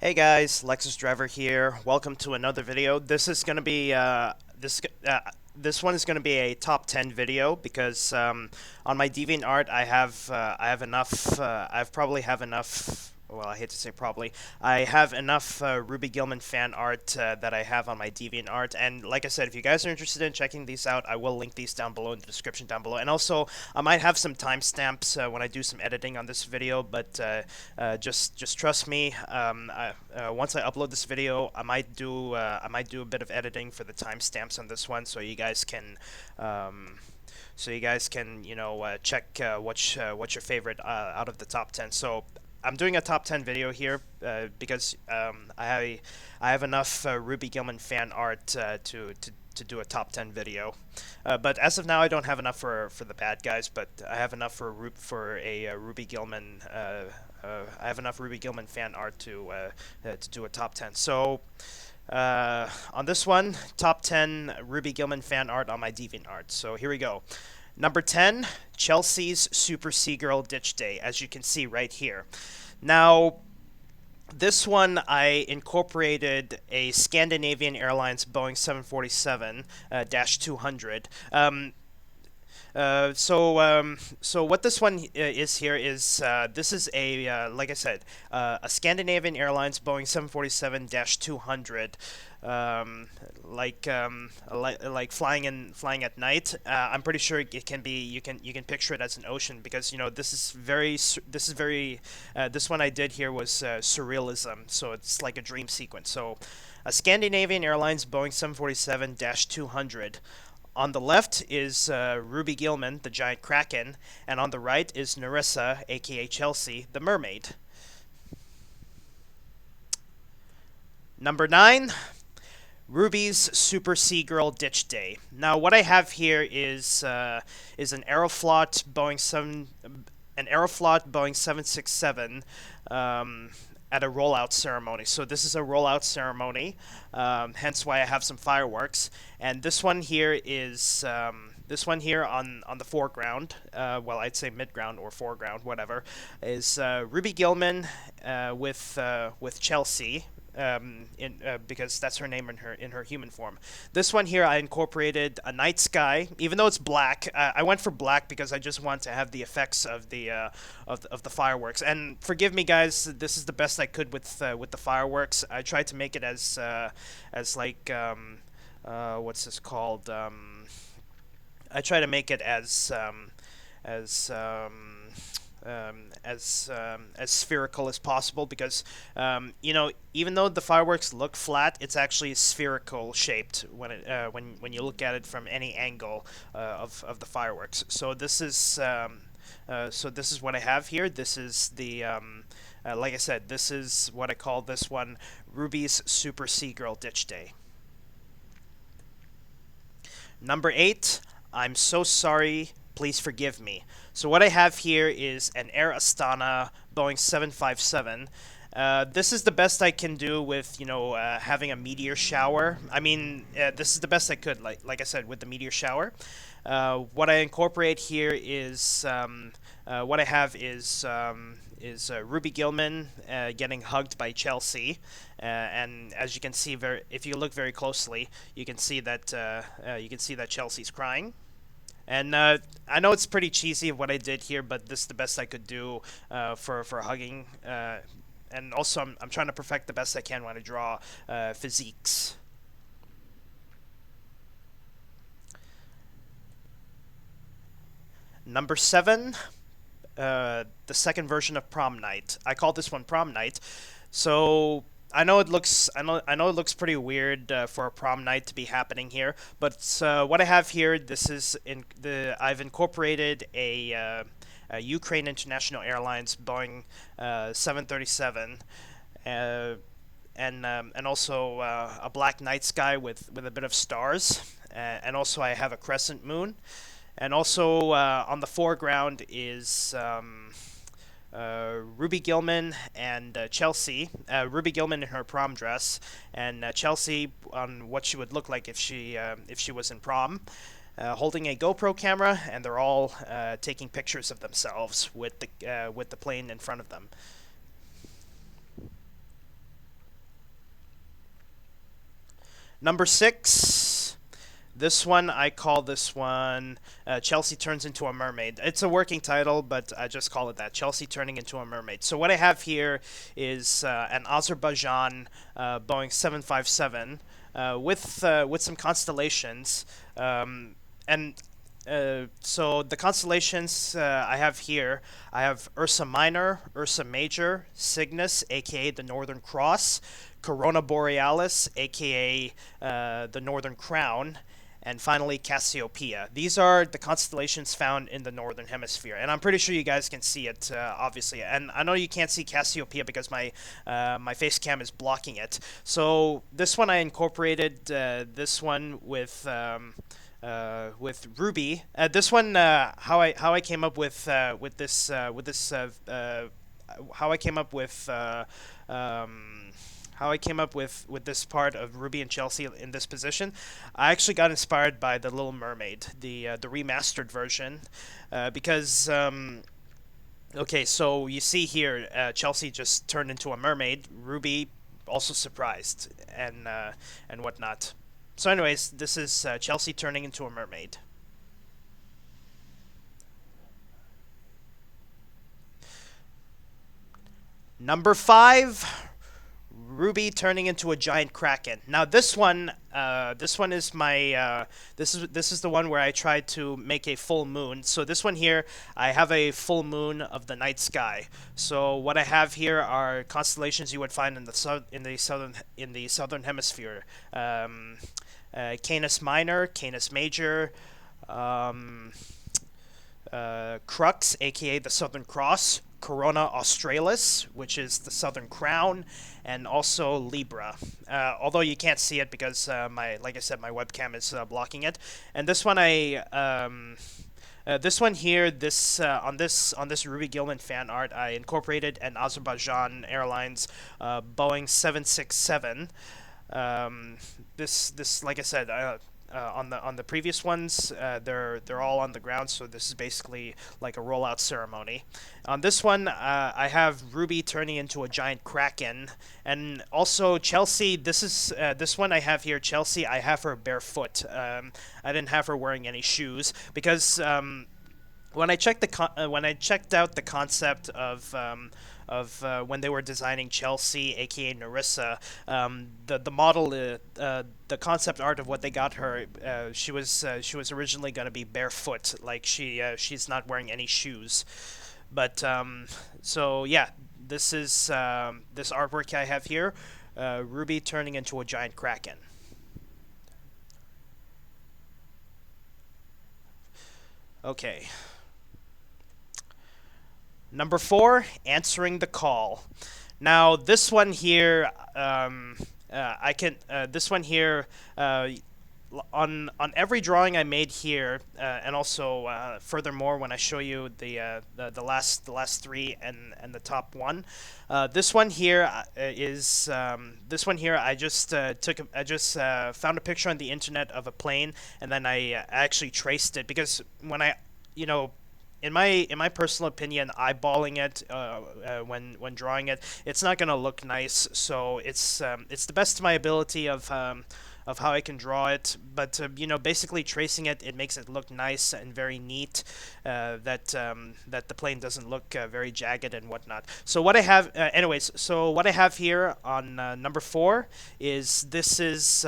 Hey guys, Lexus Driver here. Welcome to another video. This is going to be this one is going to be a top 10 video because on my DeviantArt I have enough I've probably have enough. Well, I hate to say probably. I have enough Ruby Gillman fan art that I have on my DeviantArt, and like I said, if you guys are interested in checking these out, I will link these down below in the description down below. And also, I might have some timestamps when I do some editing on this video, but just trust me. Once I upload this video, I might do a bit of editing for the timestamps on this one, um, so you guys can check what's your favorite out of the top 10. So I'm doing a top 10 video here because I have enough Ruby Gillman fan art to do a top 10 video. But as of now, I don't have enough for the bad guys, but I have enough for a Ruby Gillman. I have enough Ruby Gillman fan art to do a top 10. So on this one, top 10 Ruby Gillman fan art on my DeviantArt. So here we go. Number 10, Chelsea's Super Seagirl Ditch Day, as you can see right here. Now, this one I incorporated a Scandinavian Airlines Boeing 747-200. So what this one is here is this is a like I said a Scandinavian Airlines Boeing 747-200, like flying at night. I'm pretty sure it can be you can picture it as an ocean because this one I did here was surrealism, so it's like a dream sequence. So a Scandinavian Airlines Boeing 747-200. On the left is Ruby Gillman, the giant Kraken, and on the right is Narissa, aka Chelsea, the Mermaid. Number 9, Ruby's Super Seagirl Ditch Day. Now, what I have here is an Aeroflot Boeing 767 at a rollout ceremony. So this is a rollout ceremony, hence why I have some fireworks. And this one here is this one here on the foreground. Well, I'd say midground or foreground, whatever, is Ruby Gillman with Chelsea. Because that's her name in her human form. This one here, I incorporated a night sky, even though it's black. I went for black because I just want to have the effects of the fireworks. And forgive me, guys, this is the best I could with the fireworks. I tried to make it as like what's this called? I try to make it as as spherical as possible because even though the fireworks look flat, it's actually spherical shaped when you look at it from any angle of the fireworks. So this is what I have here. This is the like I said, this is what I call this one, Ruby's Super Seagirl Ditch Day. Number 8, I'm so sorry, please forgive me. So what I have here is an Air Astana Boeing 757. This is the best I can do with having a meteor shower. I mean, this is the best I could, like I said, with the meteor shower. What I incorporate here is what I have is Ruby Gillman getting hugged by Chelsea, and as you can see, if you look very closely, you can see that Chelsea's crying. And I know it's pretty cheesy what I did here, but this is the best I could do for hugging. And also, I'm trying to perfect the best I can when I draw physiques. Number 7, the second version of Prom Knight. I call this one Prom Knight. So I know it looks pretty weird for a prom night to be happening here, but what I have here, I've incorporated a Ukraine International Airlines Boeing 737, and also a black night sky with a bit of stars, and also I have a crescent moon, and also on the foreground is Ruby Gillman and Chelsea. Ruby Gillman in her prom dress, and Chelsea on what she would look like if she was in prom, holding a GoPro camera, and they're all taking pictures of themselves with the plane in front of them. Number 6. This one, I call this one Chelsea Turns into a Mermaid. It's a working title, but I just call it that, Chelsea Turning into a Mermaid. So what I have here is an Azerbaijan Boeing 757 with some constellations. And so the constellations I have here, I have Ursa Minor, Ursa Major, Cygnus, aka the Northern Cross, Corona Borealis, aka the Northern Crown, and finally Cassiopeia. These are the constellations found in the Northern Hemisphere, and I'm pretty sure you guys can see it, obviously. And I know you can't see Cassiopeia because my face cam is blocking it. So this one I incorporated this one with Ruby. This one, how I came up with this how I came up with how I came up with this part of Ruby and Chelsea in this position. I actually got inspired by the Little Mermaid, the remastered version, because okay, so you see here, Chelsea just turned into a mermaid. Ruby also surprised and whatnot. So, anyways, this is Chelsea turning into a mermaid. Number 5, Ruby turning into a giant kraken. Now this one is my this is the one where I tried to make a full moon. So this one here, I have a full moon of the night sky. So what I have here are constellations you would find in the southern hemisphere. Canis Minor, Canis Major, um, Crux, aka the Southern Cross, Corona Australis, which is the Southern Crown, and also Libra. Although you can't see it because like I said, my webcam is blocking it. And this one this one here, on this Ruby Gillman fan art, I incorporated an Azerbaijan Airlines Boeing 767. Um, this like I said, on the previous ones, they're all on the ground, so this is basically like a rollout ceremony. On this one, I have Ruby turning into a giant kraken, and also Chelsea. This one I have here, Chelsea. I have her barefoot. I didn't have her wearing any shoes because when I when I checked out the concept of when they were designing Chelsea, aka Narissa, the model, the concept art of what they got her, she was originally going to be barefoot, like she's not wearing any shoes, but so yeah, this is this artwork I have here, Ruby turning into a giant kraken. Okay. Number 4, answering the call. Now this one here, I can this one here on every drawing I made here, and also furthermore when I show you the last 3 and the top one, this one here is this one here. I just found a picture on the internet of a plane, and then I actually traced it because when I you know in my personal opinion, eyeballing it when drawing it, it's not gonna look nice. So it's the best of my ability of how I can draw it. But basically tracing it, it makes it look nice and very neat. That the plane doesn't look very jagged and whatnot. So what I have, anyways, so what I have here on number 4 is this is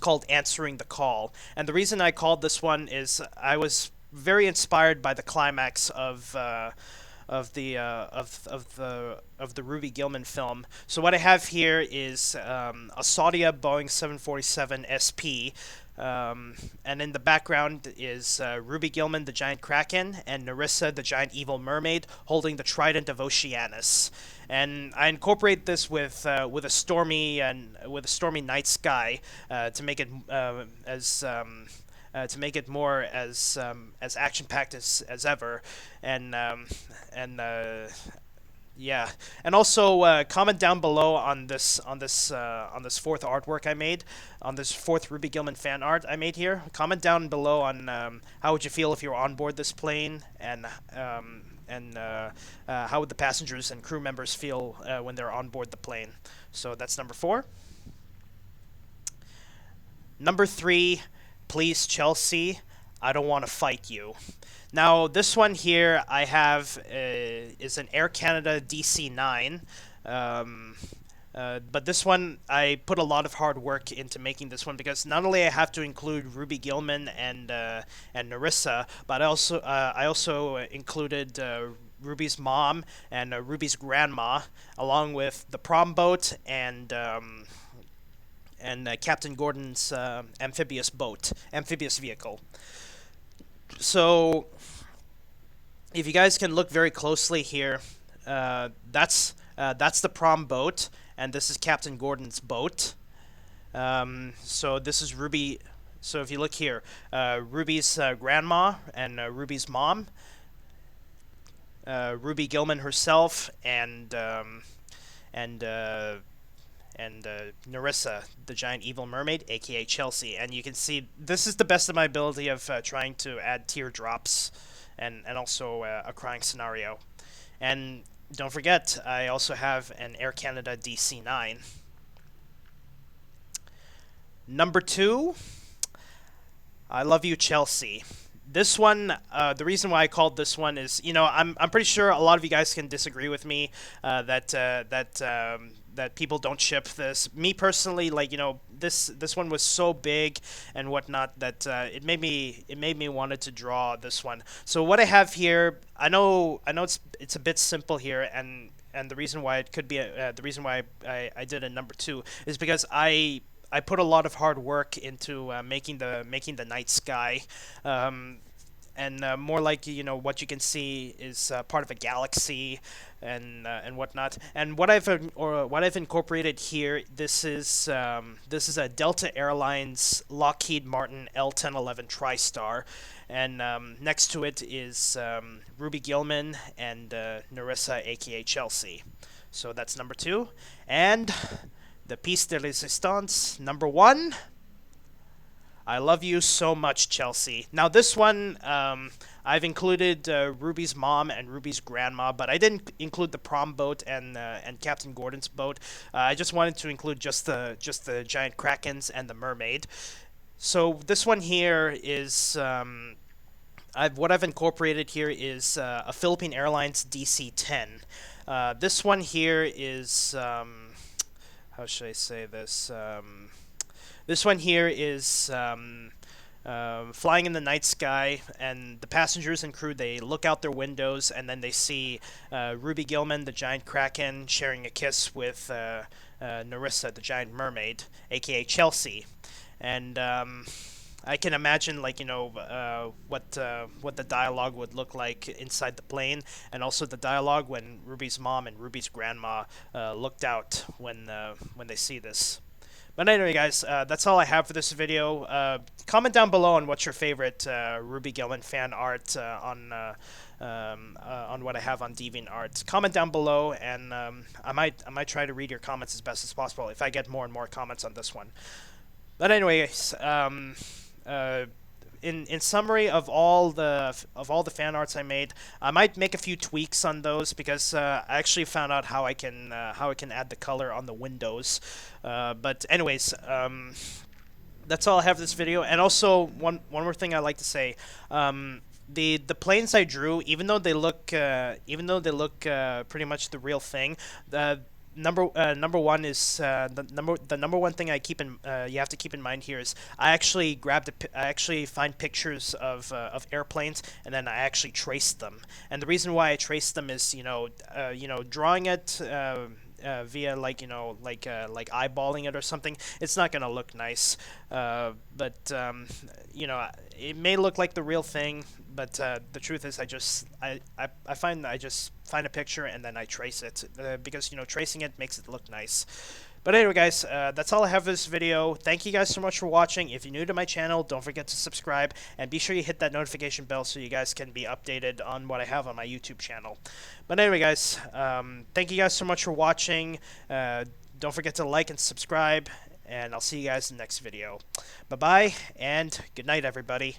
called answering the call, and the reason I called this one is I was very inspired by the climax of the Ruby Gillman film. So what I have here is a Saudia Boeing 747 SP, and in the background is Ruby Gillman, the giant kraken, and Narissa, the giant evil mermaid, holding the trident of Oceanus. And I incorporate this with a stormy night sky to make it to make it more as action packed as ever, and yeah, and also comment down below on this fourth artwork I made, on this fourth Ruby Gillman fan art I made here. Comment down below on how would you feel if you were on board this plane, and how would the passengers and crew members feel when they're on board the plane. So that's number 4. Number 3, Please Chelsea, I Don't Want to Fight You. Now, this one here I have is an Air Canada DC-9. Um, but this one, I put a lot of hard work into making this one because not only I have to include Ruby Gillman and Narissa, but I also included Ruby's mom and Ruby's grandma, along with the prom boat and Captain Gordon's amphibious vehicle. So, if you guys can look very closely here, that's the prom boat, and this is Captain Gordon's boat. So this is Ruby. So if you look here, Ruby's grandma and Ruby's mom, Ruby Gillman herself, and Narissa, the giant evil mermaid, aka Chelsea. And you can see this is the best of my ability of trying to add teardrops and also a crying scenario. And don't forget, I also have an Air Canada DC-9. Number 2, I Love You, Chelsea. This one, the reason why I called this one is, I'm pretty sure a lot of you guys can disagree with me that people don't ship this. Me personally, this one was so big and whatnot that it made me wanted to draw this one. So what I have here, I know it's a bit simple here, and the reason why it could be the reason why I did a number 2 is because I put a lot of hard work into making the night sky, and more like what you can see is part of a galaxy and whatnot. And what I've incorporated here, this is a Delta Airlines Lockheed Martin L1011 TriStar, and next to it is Ruby Gillman and Narissa, aka Chelsea. So that's number 2, and the piece de resistance, number 1, I Love You So Much, Chelsea. Now this one, I've included Ruby's mom and Ruby's grandma, but I didn't include the prom boat and Captain Gordon's boat. I just wanted to include just the giant Krakens and the mermaid. So this one here is what I've incorporated here is a Philippine Airlines DC-10. This one here is how should I say this? This one here is flying in the night sky, and the passengers and crew, they look out their windows, and then they see Ruby Gillman, the giant Kraken, sharing a kiss with Narissa, the giant mermaid, aka Chelsea. And I can imagine, what the dialogue would look like inside the plane, and also the dialogue when Ruby's mom and Ruby's grandma looked out when they see this. But anyway, guys, that's all I have for this video. Comment down below on what's your favorite Ruby Gillman fan art on what I have on DeviantArt. Comment down below, and I might try to read your comments as best as possible if I get more and more comments on this one. But anyways, in summary of all the fan arts I made, I might make a few tweaks on those because I actually found out how I can add the color on the windows. But anyways, that's all I have for this video. And also one more thing I like to say. The planes I drew, even though they look pretty much the real thing, number one is the number one thing you have to keep in mind here is I actually find pictures of airplanes, and then I actually trace them. And the reason why I trace them is drawing it via eyeballing it or something, it's not gonna look nice. But it may look like the real thing, but the truth is I just find a picture and then I trace it because tracing it makes it look nice. But anyway, guys, that's all I have for this video. Thank you guys so much for watching. If you're new to my channel, don't forget to subscribe, and be sure you hit that notification bell so you guys can be updated on what I have on my YouTube channel. But anyway, guys, thank you guys so much for watching. Don't forget to like and subscribe, and I'll see you guys in the next video. Bye-bye, and good night, everybody.